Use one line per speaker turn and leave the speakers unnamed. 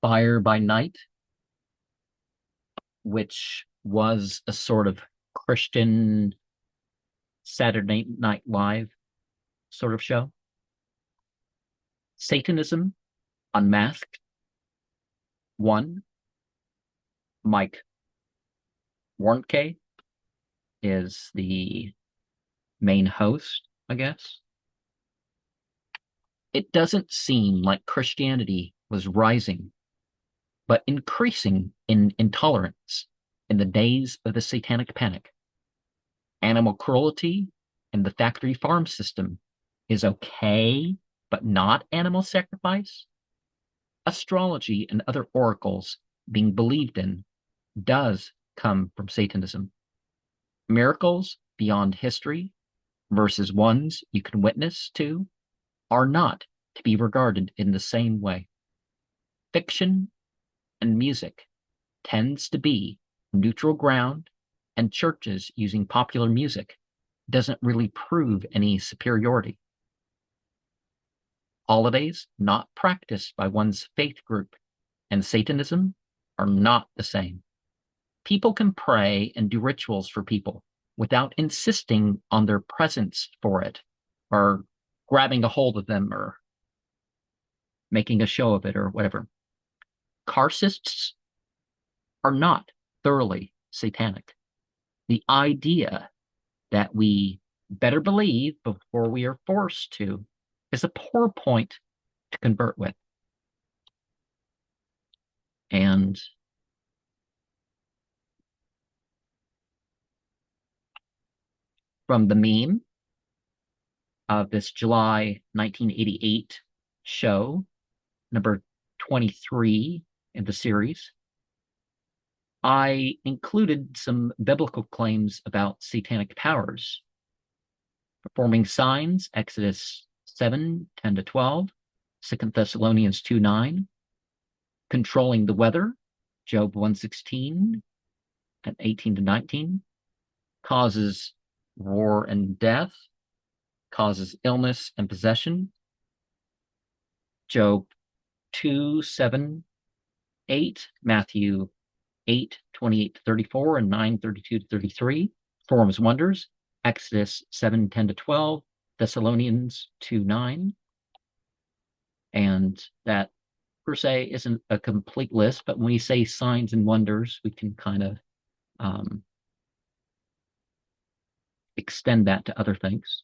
Fire by Night, which was a sort of Christian Saturday Night Live sort of show. Satanism Unmasked I. Mike Warnke is the main host, I guess. It doesn't seem like Christianity was rising, but increasing in intolerance in the days of the Satanic Panic. Animal cruelty and the factory farm system is okay, but not animal sacrifice. Astrology and other oracles being believed in does come from Satanism. Miracles beyond history versus ones you can witness to are not to be regarded in the same way. Fiction and music tends to be neutral ground, and churches using popular music doesn't really prove any superiority. Holidays not practiced by one's faith group and Satanism are not the same. People can pray and do rituals for people without insisting on their presence for it, or grabbing a hold of them, or making a show of it, or whatever. Carcists are not thoroughly satanic. The idea that we better believe before we are forced to is a poor point to convert with. And from the meme of this July 1988 show, number 23 in the series, I included some biblical claims about satanic powers. Performing signs, Exodus 7:10-12, 2 Thessalonians 2:9. Controlling the weather, Job 1:16 and 18-19. Causes war and death, causes illness and possession, Job 2:7-8, Matthew 8:28-34 and 9:32-33, performs wonders, Exodus 7:10-12, Thessalonians 2:9. And that per se isn't a complete list, but when we say signs and wonders, we can kind of extend that to other things.